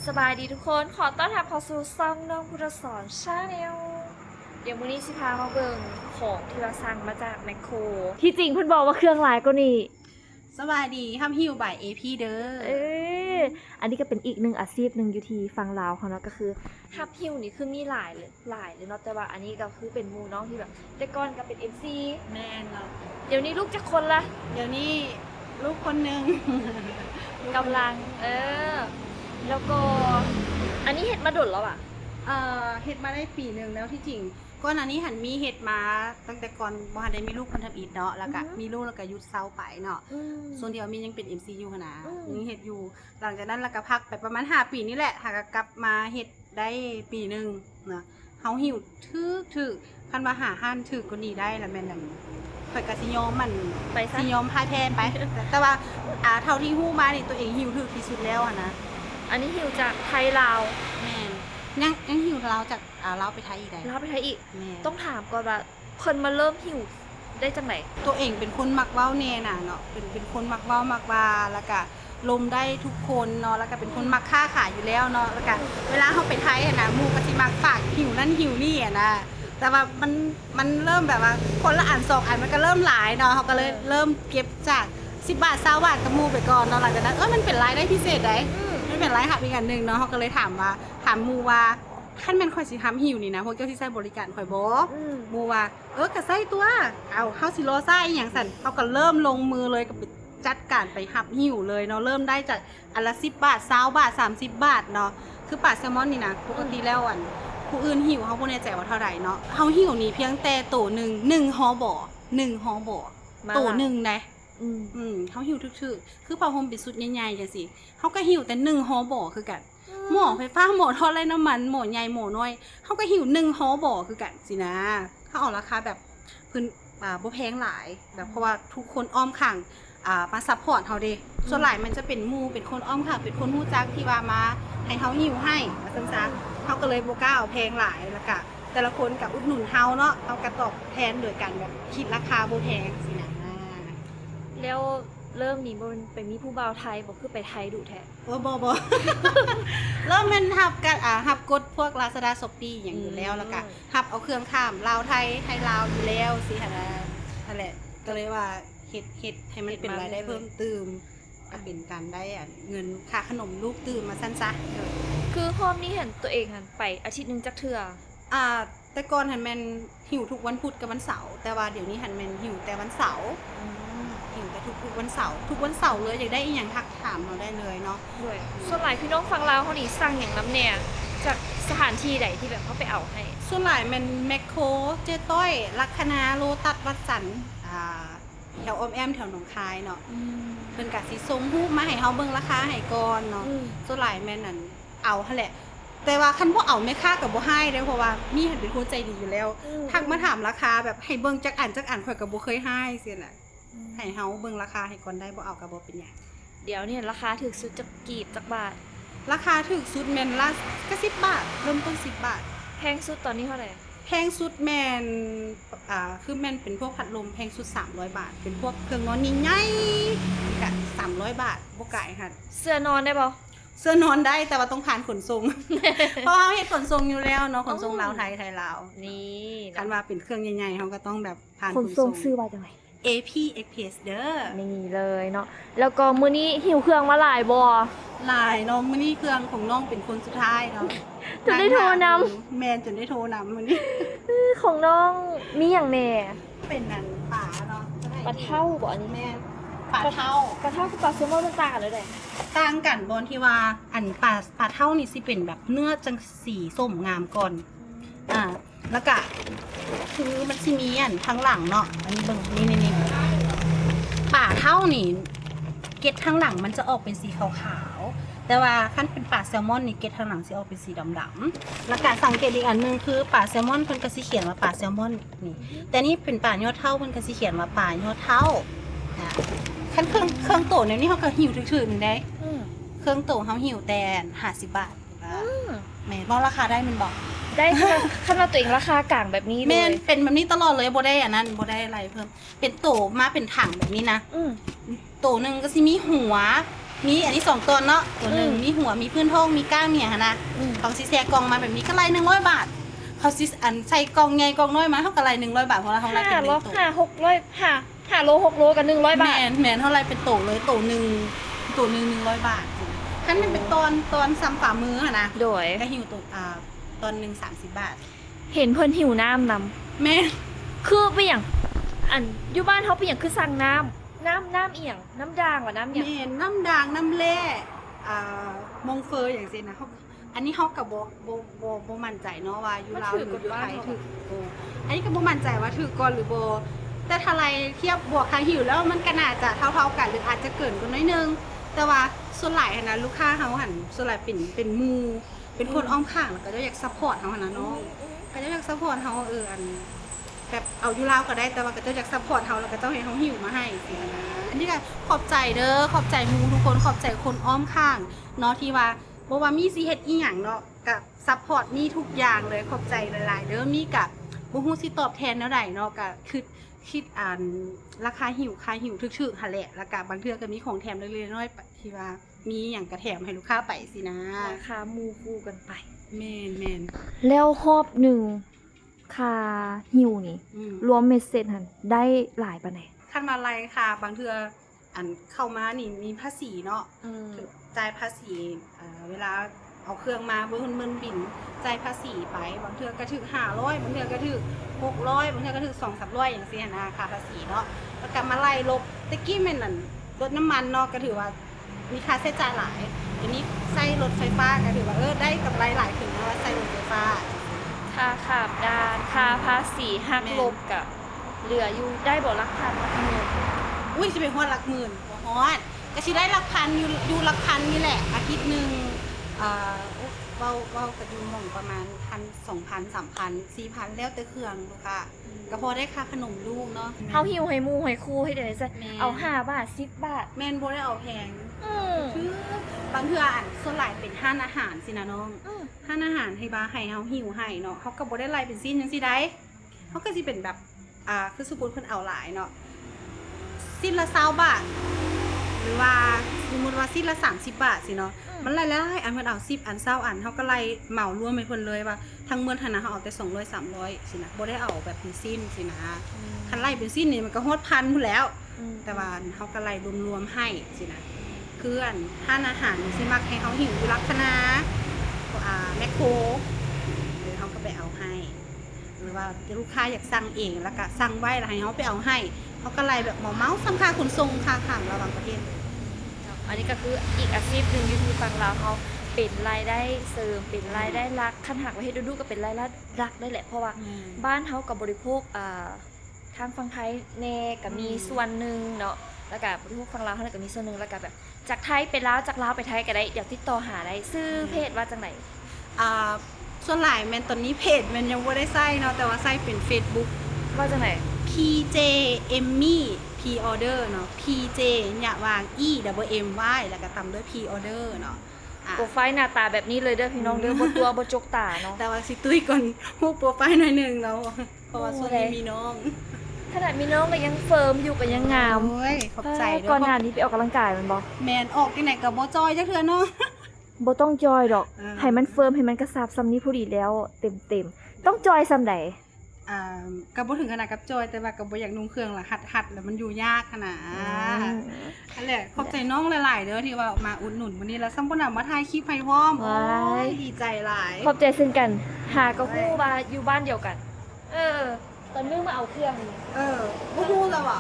สบายดีทุกคนขอต้อนรับเข้าสู่ซ่องน้องพุทธสอนชาแนลเดี๋ยวมื้อนี้สิพามาเบิ่งของที่เราสั่งมาจากแมคโครที่จริงเพิ่นบอกว่าเครื่องหลายก็นี่สบายดีห้ามหิวบ่ายเอพีเด้ออันนี้ก็เป็นอีกหนึ่งอาชีพหนึ่งอยู่ที่ฝั่งลาวเขาเนาะก็คือฮับหิวนี่คือมีหลายเลยเนาะแต่ว่าอันนี้ก็คือเป็นหมู่น้องที่แบบแต่ก่อนก็เป็น MC แม่นเนาะเดี๋ยวนี้ลูกจักคนละเดี๋ยวนี้ลูกคนหนึ่ง กำลังแล้วก็อันนี้เห็ดมาดุดแล้วอ่ะเฮ็ดมาได้ปีหนึ่งแล้วที่จริงก่อนอันนี้หันมีเฮ็ดมาตั้งแต่ก่อนบ่ทันได้มีลูกคนทำอิฐเนาะแล้วก็มีลูกแล้วก็หยุดเซาไปเนาะส่วนเดียวมียังเป็น MC อยู่หั่นนะยังเฮ็ดอยู่หลังจากนั้นแล้วก็พักไปประมาณ5 ปีนี่แหละหากกลับมาเฮ็ดได้ปีหนึ่งเนาะเฮาหิวถึกคันว่าหาห้านถึกก็นี่ได้แล้วแม่นนั่นข่อยก็สิยอมมันไปซะสิยอมพ่ายแพ้ไป แต่ว่าเท่าที่ฮู้มานี่ตัวเองหิวถึกที่สุดแล้วอะนะอันนี้หิวจากไทยลาวแม่นยังหิวลาวจากลาวไปไทยอีกได้ลาวไปไทยอีกแม่ต้องถามก่อนว่าเพิ่นมาเริ่มหิวได้จังไหนตัวเองเป็นคนมักเว้าแน่น่ะเนาะเป็นคนมักเว้ามักว่าแล้วก็ลมได้ทุกคนเนาะแล้วก็เป็นคนมักค้าขายอยู่แล้วเนาะแล้วก็เวลาเฮาไปไทยอะนะหมู่ก็สิมักฝากหิวนั่นหิวนี่อะนะแต่ว่ามันเริ่มแบบว่าคนละอัน2 อันมันก็เริ่มหลายเนาะเขาก็เลยเริ่มเก็บจาก10 บาท20 บาทกับหมู่ไปก่อนเนาะหลังจากนั้นมันเป็นรายได้พิเศษได้ไม่เป็นรายหักอีกอันนึงเนาะเขาก็เลยถามหมู่ว่าขั้นแม่นข่อยสิทำหิวนี่นะพวกเจ้าที่ใช้บริการข่อยบ่หมู่ว่าก็ใส่ตัวเอาเฮาสิรอใส่อีหยังสั่นเขาก็เริ่มลงมือเลยก็ไปจัดการไปหับหิวเลยเนาะเริ่มได้จากอันละ10 บาท20 บาท30 บาทเนาะคือปลาแซลมอนนี่นะปกติแล้วผู้อื่นหิวเขาบ่แน่ใจว่าเท่าไหร่เนาะเฮาหิวนี่เพียงแต่โตนึงห่อบ่1ห่อบ่โตนึงนะเขาหิวทึกๆคือผ้าห่มเป็นสุดใหญ่ๆจังซี่เขาก็หิวแต่1ห่อบ่คือกันหม้อไฟฟ้าหม้อทอดไร้น้ำมันหม้อใหญ่หม้อน้อยเขาก็หิว1ห่อบ่คือกันสินะเขาออกราคาแบบพื้นบ่แพงหลายแบบเพราะว่าทุกคนอ้อมข้างมาซัพพอร์ตเฮาเด้ส่วนหลายมันจะเป็นหมู่เป็นคนอ้อมข้างเป็นคนฮู้จักที่ว่ามาให้เฮาหิวให้ว่าซั่นซะเฮาก็เลยบ่กล้าเอาแพงหลายแล้วก็แต่ละคนก็อุดหนุนเฮาเนาะเฮาก็ตอบแทนโดยการแบบคิดราคาบ่แพงสินะแล้วเริ่มนี่มันไปมีผู้บ่าวไทยบอกคือไปไทยดูแท้บ่ เริ่มมันหับกดพวก Lazada Shopee อย่างอยู่แล้วแล้วก็หับเอาเครื่องข้ามลาวไทยลาวอยู่แล้วสิหั่นน่ะนั่นแหละก็เลยว่าเฮ็ดให้มันเป็นรายได้เพิ่มเติมก็เป็นการได้เงินค่าขนมลูกตื่มมาซั่นซะคือพร้อมนี้เห็นตัวเองไปอาทิตย์นึงจักเทื่อแต่ก่อนหันแม่นหิวทุกวันพุธกับวันเสาร์แต่ว่าเดี๋ยวนี้หันแม่นหิวแต่วันเสาร์หิวแต่ทุกวันเสาร์เลยอยากได้อีหยังทักถามเราได้เลยเนาะด้วยส่วนหลายพี่น้องฟังลาวเฮานี่สั่งหยังนำแน่จากสถานที่ใดที่แบบเขาไปเอาให้ส่วนหลายแม่นแมคโครเจ๊ต้อยลัคนาโลตัสวัดสันแถวอ้อมแอมแถวหนองคายเนาะเพิ่นก็สิส่งรูปมาให้เฮาเบิ่งราคาให้ก่อนเนาะส่วนหลายแม่นนั่นเอาหั่นแหละแต่ว่าคันบ่เอาแม่ค้าก็บ่ให้เด้เพราะว่ามีหันเป็นคนใจดีอยู่แล้วทักมาถามราคาแบบให้เบิ่งจักอันข่อยก็บ่เคยให้ซี่น่ะให้เฮาเบิ่งราคาให้ก่อนได้บ่เอาก็บ่เป็นหยังเดี๋ยวนี่ราคาถูกสุดจักกีบจักบาทราคาถูกสุดแม่นละก็10 บาทเริ่มต้น10 บาทแพงสุดตอนนี้เท่าไหร่แพงสุดแม่นคือแม่นเป็นพวกพัดลมแพงสุด300 บาทเป็นพวกเครื่องนอนใหญ่ๆก็300 บาทบ่ไกลค่ะเสื้อนอนได้บ่เสื้อนอนได้แต่ว่าต้องผ่านขนส่ง เพราะว่าเฮ็ดขนส่งอยู่แล้วเนาะขนส่งลาวไทยลาวนี่คันว่าเป็นเครื่องใหญ่ๆเฮาก็ต้องแบบผ่านขนส่งซื้อว่าจังได๋ AP Express เด้อนี่เลยเนาะแล้วก็มื้อนี้หิวเครื่องมาหลายบ่หลายเนาะมื้อนี้เครื่องของน้องเป็นคนสุดท้ายเนาะจนได้โทรนำแม่นจนได้โทรนำมื้อนี้ของน้องมีหยังแน่เป็นนั่นปลาเนาะปลาเท่าบ่อันนี้แม่นปลาเท่ากับปลาแซลมอนมันต่างกันเลยต่างกันบนที่ว่าอันปลาเท่านี่สิเป็นแบบเนื้อจังสีส้มงามก่อนแล้วก็คือมันสิมีอันทางหลังเนาะอันนี้เบิ่งนี่ปลาเท่านี่เกล็ดทางหลังมันจะออกเป็นสีขาวๆแต่ว่าขั้นเป็นปลาแซลมอนนี่เกล็ดทางหลังสิออกเป็นสีดำๆแล้วก็สังเกตอีกอันนึงคือปลาแซลมอนเพิ่นก็สิเขียนว่าปลาแซลมอนนี่แต่นี่เป็นปลายอดเท่าเพิ่นก็สิเขียนว่าปลายอดเท่าขั้นเครื่องโตเนี่ยนี่เขาก็หิวถึงๆได้เครื่องโตเขาหิวแต่50 บาทแม่บอกราคาได้มันบอกได้ขั้นว่าตัวเองราคากลางแบบนี้เลยแม่เป็นแบบนี้ตลอดเลยบ่ได้อันนั้นบ่ได้อะไรเพิ่มเป็นโตมาเป็นถังแบบนี้นะโตนึงก็สิมีหัว มีอันนี้2ตัวเนาะตัวหนึ่งมีหัวมีพื้นท้องมีก้างเนี่ยนะ อืม เขาสิแซกล่องมาแบบนี้ก็ไล่100 บาทเขาสิอันใส่กล่องใหญ่กล่องน้อยมาเขาก็ไล่100 บาทเพราะเราเขาไล่เป็น โล ตัว 5 โล 6 โลกับ100 บาท แมนเท่าไรเป็นโตเลยโตหนึ่ง100 บาทขั้นมันเป็นตอนซ้ำฝ่ามืออะนะ โดย ก็หิวตัวตอนหนึ่ง30 บาท เห็นเพิ่นหิวน้ำน แม่ ำคือไปอย่างอันอยู่บ้านเขาไปอย่างคือสั่งน้ำเอียงน้ำด่างกับน้ำเอียง แม่น้ำด่างน้ำแร่มงเฟอร์อย่างเช่นนะเขาอันนี้เขากับโบมั่นใจเนาะว่าอยู่ลาวหรืออยู่ไทยถืออันนี้ก็โบมั่นใจว่าถือก่อนหรือโบแต่ถ้าไรเทียบบวกค่าหิวแล้วมันก็น่าจะเท่าๆกันหรืออาจจะเกินกว่าน้อยนึงแต่ว่าส่วนหลายนะลูกค้าเขาหันส่วนหลายเป็นมูเป็นคนอ้อมข้างแล้วก็จะอยากซัพพอร์ตเขาหันนะน้องก็จะอยากซัพพอร์ตเขาอันแบบเอาอยู่ลาวก็ได้แต่ว่าก็จะอยากซัพพอร์ตเขาแล้วก็ต้องให้เขาหิวมาให้สินะอันนี้ก็ขอบใจเด้อขอบใจมูทุกคนขอบใจคนอ้อมข้างเนาะที่ว่าบ่ว่ามีสิเฮ็ดอีหยังเนาะกับซัพพอร์ตมีทุกอย่างเลยขอบใจหลายๆเด้อมีกับบ่ฮู้สิตอบแทนแนวใดเนาะก็คือคิดราคาหิวค่าหิวทึกๆหั่นแหละแล้วก็บางเทื่อก็มีของแถมเล็กๆน้อยๆที่ว่ามีหยังก็แถมให้ลูกค้าไปสินะ ราคามูคู่กันไป แม่น แล้วรอบหนึ่งค่าหิวนี่ ๆ รวมเม็ดเสร็จหันได้หลายปานไหน คันมาไล่ค่ะบางเทื่ออันเข้ามานี่มีภาษีเนาะจ่ายภาษีเวลาเอาเครื่องมาเบิ่นบินจ่ายภาษีไปบางเทื่อก็ถึง500บางเทื่อก็ถึง600บางเทื่อก็ถึง200-300อย่างเงี้ยนะค่าภาษีเนาะแล้วก็มาไล่ลบตะกี้แม่นนั่นรถน้ำมันเนาะก็ถือว่ามีค่าใช้จ่ายหลายอันนี้ใช้รถไฟฟ้าก็ถือว่าได้กำไรหลายถึงนะว่าใช้รถไฟฟ้า ค่าขาบด้านค่าภาษีหัก แม่น ลบกับเหลืออยู่ได้บ่หลักพันหลักหมื่น อุ้ยจะเป็นฮอดหลักหมื่นบ่ฮอดก็สิได้หลักพันอยู่หลักพันนี่แหละอาทิตย์หนึงเว้าก็อยู่หม่องประมาณ1,000 2,000 3,000 4,000แล้วแต่เครื่องลูกค้าก็พอได้ค่าขนมลูกเนาะ เฮาหิวให้หมู่ให้ครูให้ได้ซะ แม่ เอา5 บาท 10 บาท แม่นบ่ได้เอาแพง อืม คือบางเทื่ออันส่วนหลายเป็นห้านอาหารสินะน้อง อืม ห้านอาหารให้บาให้เฮาหิวให้เนาะเฮาก็บ่ได้ไล่เป็นสิ้นจังซี่ได้เฮาก็สิเป็นแบบคือสมมุติเพิ่นเอาหลายเนาะสิ้นละ20 บาท หรือว่าสมมุติว่าสิ้นละ30 บาทสิเนาะมันไล่อันเพิ่นเอา10อัน20อันเฮาก็ไล่เหมารวมให้เพิ่นเลยว่าทั้งเมืองหันนะเฮาเอาแต่200 300สินะบ่ได้เอาแบบเป็นสิ้นสินะคันไล่เป็นสิ้นนี่มันก็ฮอดพันพุ่นแล้ว แต่ว่าเฮาก็ไล่รวมๆให้สินะคืออันห้านอาหารนี่สิมักให้เฮาหิวอยู่ลักษณะแมคโครหรือเฮาก็ไปเอาให้ หรือว่าลูกค้าอยากสั่งเองแล้วก็สั่งไว้แล้วให้เฮาไปเอาให้เฮาก็ไล่แบบเหมาๆซ้ำค่าขนส่งค่าข้ามระหว่างประเทศ อันนี้ก็คืออีกอาชีพหนึ่งอยู่ที่ฝั่งลาวเขาเป็นรายได้เสริมเป็นรายได้หลักคันหักไว้ให้ดูๆก็เป็นรายได้หลักได้แหละเพราะว่าบ้านเขากับบริโภคทางฝั่งไทยเนก็มีส่วนหนึ่งเนาะแล้วก็บริโภคฝั่งลาวเขาก็มีส่วนหนึ่งแล้วก็แบบจากไทยไปลาวจากลาวไปไทยก็ได้เดี๋ยวติดต่อหาได้ซื้อเพจว่าจังไหน ส่วนหลายแมนตอนนี้เพจมันยังบ่ได้ใส่เนาะแต่ว่าใส่เป็น Facebook ว่าจังไหน PJ Emmy P Order เนาะ PJ เนี่ยวาง E double M Y แล้วก็ตามด้วย P Order เนาะ โปรไฟล์หน้าตาแบบนี้เลยเด้อพี่น้องเด้อบ่ตัวบ่จกตาเนาะ แต่ว่าสิตุ้ยก่อนฮู้โปรไฟล์หน่อยหนึงแล้วเพราะว่าส่วนนี้มีน้อง ขนาดมีน้องก็ยังเฟิร์มอยู่ก็ยังงาม โอ้ยขอบใจเด้ ก่อนหน้านี้ไปออกกำลังกายแมันบ่ แมนออกที่ไหนก็บ่จอยจักเทื่อเนาะ บ่ต้องจอยดอก อ่า ให้มันเฟิร์มให้มันกระซับซ้ำนี้ผู้ดีแล้วเต็มต้องจอยซ้ำใด ก็บ่ถึงขนาดกับจอยแต่ว่าก็บ่อยากนุ่งเครื่องล่ะหัดแล้วมันอยู่ยากขนาดนั่นแหละขอบใจน้องหลายๆเด้อที่ว่ามาอุดหนุนวันนี้แล้วซ้ำบ่นำมาถ่ายคลิปให้พร้อมโอ้ยดีใจหลาย ขอบใจซึ่งกัน หาก็ฮู้ว่าอยู่บ้านเดียวกัน ตอนมื้อมาเอาเครื่องนี่ บ่ฮู้แล้วอ่ะ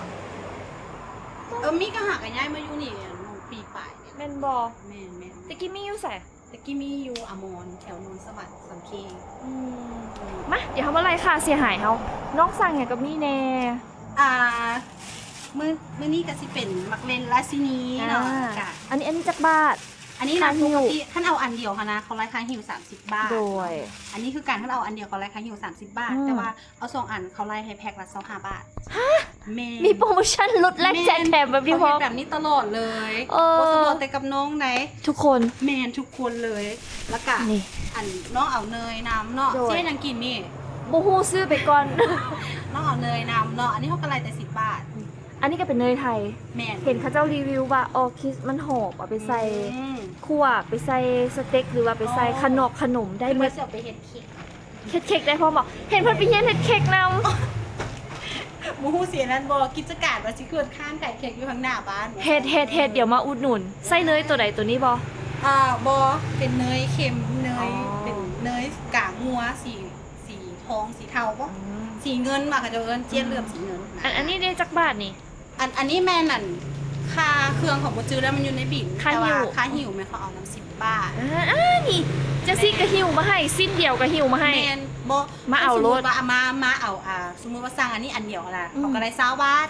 มีก็หักกันย้ายมาอยู่นี่หนูปีปลายเนี่ย แม่นบ่ แม่น ตะกี้มีอยู่ไส ตะกี้มีอยู่อมรแถวนนสวัสดิ์สัมเค มาเดี๋ยวเฮามาไล่ค่าเสียหายเฮาน้องสั่งหยังกับนี่แน่ มื้อนี้ก็สิเป็นมักเลนราชินีเนาะกะ อันนี้จักบาท อันนี้นะ ค่าหิ้ ป ว กติท่านเอาอันเดียวค่ะนะเขาไล่ค่าหิว30 บาท โดย อันนี้คือการท่านเอาอันเดียวเขาไล่ค่าหิว30 บาท แต่ว่าเอา2อันเขาไล่ให้แพ็คละ25 บาทแม่ มีโปรโมชั่นลดแลกแจกแถมแบบนี้พร้อม เขาเฮ็ดแบบนี้ตลอดเลย เออ โบสปอร์ตแต่กับน้องไหน ทุกคน แมนทุกคนเลย แล้วก็ นี่ อันน้องเอาเนยน้ำเนาะ โดย เจ๊ยังกินนี่ บ่ฮู้ซื้อไปก่อน น้องเอาเนยน้ำเนาะอันนี้เขาก็ไล่แต่10 บาท อันนี้ก็เป็นเนยไทย แม่น เห็นเขาเจ้ารีวิวว่าออคิสมันหอมเอาไปใส่ อืม คั่วไปใส่สเต็กหรือว่าไปใส่ขนมได้ ได้ หม เมื่อ ด จะไปเฮ็ดเค้ก เฮ็ดเค้กได้พอบอกเห็นเพิ่นไปเฮียนเฮ็ดเค้กนำ หมูฮู้เสียนั้นบ่กิจการว่าสิเกิดข้างไก่เค้กอยู่ข้างหน้าบ้าน เฮ็ดเดี๋ยวมาอุดหนุนใส่เนยตัวใดตัวนี้บ่ บ่เป็นเนยเค็มเนย อ๋อ เป็นเนยกากงัวสีทองสีเทาบ่สีเงินมาก็จะเอิ้นเจี้ยนเหลื่อมสีเงินนะ อันนี้ได้จักบาทนี่ อันนี้แม่นั่นค่าเครื่องของบ่จื้อแล้วมันอยู่ในบิน ค่า แต่ หิ้ ว่าว ค่าหิ้วแม่เขาเอานำ10 บาท นี่จะซี่ก็หิวมาให้สิ้นเดียวก็หิวมาให้ แม่นบ่ มาเอาโลด สมมุติว่ามาเอาสมมุติว่าสั่งอันนี้อันเดียวนะ อืม เขาก็ได้20 บาท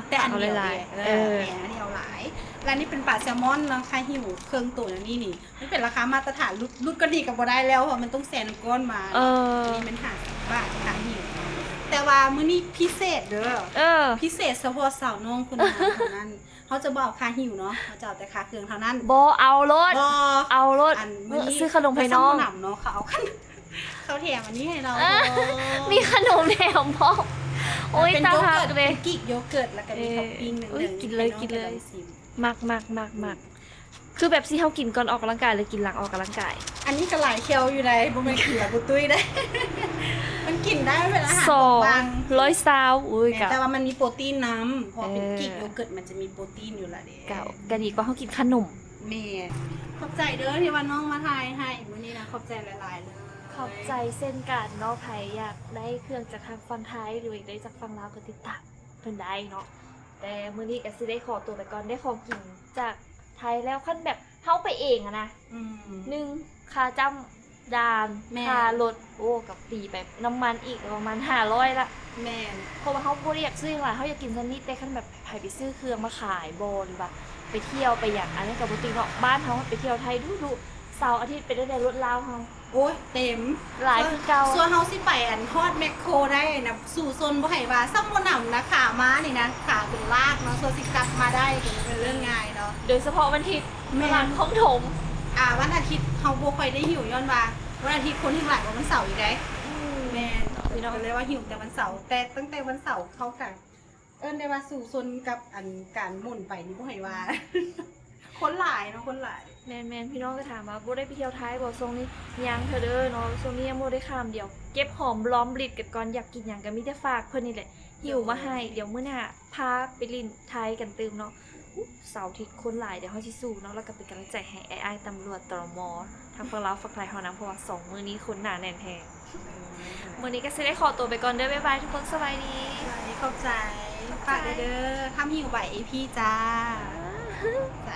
แต่อันเดียว หลาย เอออันนี้เอาหลายแล้วนี่เป็นปลาแซลมอนราคาหิวเครื่องตัวอย่างนี้นี่มันเป็นราคามาตรฐานรุดก็ดีกับบ่ได้แล้วเพราะมันต้องแสนก้อนมา เออ อันนี้มัน50 บาทราคาหิวแต่ว่ามื้อนี้พิเศษเด้อพิเศษเฉพาะสาวน้องคนนั้นเท่านั้นเขาจะบอกค่าหิวเนาะเขาจะเอาแต่ค่าเครื่องเท่านั้น บ่เอารถ บ่ เอารถ อันมื้อนี้ ซื้อขนมให้น้อง หนำเนาะเขาเอาเขาแถมอันนี้ให้เรา มีขนมแถมพ่อโอ้ย เป็น ตา โย หั เกิ ก ร์ต เลย เป็นกิ๊กโยเกิร์ตแล้วก็มีท็อปปิ้งหนึ่ง เอ้ยกินเลย ให้อง กินเลย ได้ชิม มักคือแบบที่เฮากินก่อนออกกำลังกายหรือกินหลังออกกำลังกาย อันนี้ก็หลายเคียวอยู่ในบ่แม่นกินแล้วบ่ตุ้ยได้ มันกินได้เวลาอาหาร สอง บาง ร้อยซาวอุ้ยกับ แต่ว่ามันมีโปรตีนน้ำพอเป็น เออ กิ๊กโยเกิร์ตมันจะมีโปรตีนอยู่ละเด้ เก่าก็ดีกว่าเฮากินขนม แม่ขอบใจเด้อที่ว่าน้องมาทายให้มื้อนี้นะขอบใจหลายๆเลย ขอบใจเส้นกันเนาะใครอยากได้เครื่องจากทางฝั่งไทยหรืออยากได้จากฝั่งลาวก็ติดตามเพิ่นได้เนาะแต่มื้อนี้ก็สิได้ขอตัวไปก่อนได้ของกินจากไทยแล้วขั้นแบบเฮาไปเองอะนะ อืม หนึ่งค่าจำดาน แม่ ค่ารถโอ้กับปีไปน้ำมันอีกประมาณ500ละ แม่น เพราะว่าเขาบ่ได้อยากซื้อหลายเขาอยากกินซันนี่แต่ขั้นแบบไปซื้อเครื่องมาขายโบหรือว่าไปเที่ยวไปอย่างอันนี้กับปกติเนาะบ้านเขาไปเที่ยวไทยดูเสาร์อาทิตย์ไปได้แต่รถลาวเขา โอ้ยเต็ม หลายคือเก่า ส่วนเฮาสิไปอันทอดแมคโครได้นะสู่โซนบ่ให้ว่าซ้ำบ่หนำนะขาม้านี่นะขาเป็นลากเนาะส่วนสิกลับมาได้ก็เป็นเรื่องง่ายเนาะ โดยเฉพาะวันอาทิตย์ แม่ ตลาดของถม วันอาทิตย์เฮาบ่ค่อยได้หิวย้อนว่าวันอาทิตย์คนที่หลายกว่าวันเสาร์อีกได้แม่น พี่น้อง ก็เลยว่าหิวแต่วันเสาร์แต่ตั้งแต่วันเสาร์เข้ากันเอิ้นได้ว่าสู่โซนกับอันการหมุนไปนี่บ่ให้ว่า คนหลายเนาะคนหลาย แมนพี่น้องก็ถามว่าบ่ได้ไปเที่ยวไทยบ่ทรงนี้ยังเธอเด้อเนาะทรงนี้ยังบ่ได้ข้ามเดี๋ยวเก็บหอมล้อมริดกันก่อนอยากกินหยังก็มีแต่ฝากเพิ่นนี่แหละหิวมาให้เดี๋ยวมื้อหน้าพาไปลินไทยกันตืมเนาะอุ๊ยเสาร์อาทิตย์คนหลายเดี๋ยวเฮาสิสู้เนาะแล้วก็เป็นกำลังใจให้อ้ายๆตำรวจตมทางฝั่งลาวฝั่งไทยเฮานำเพราะว่าสองมื้อนี้คนหนาแน่นแท้มื้อนี้ก็สิได้ขอตัวไปก่อนเด้อบ๊ายบายทุกคนสบายดี เข้าใจฝากเด้อทำหิวไหวพี่จ้าใจ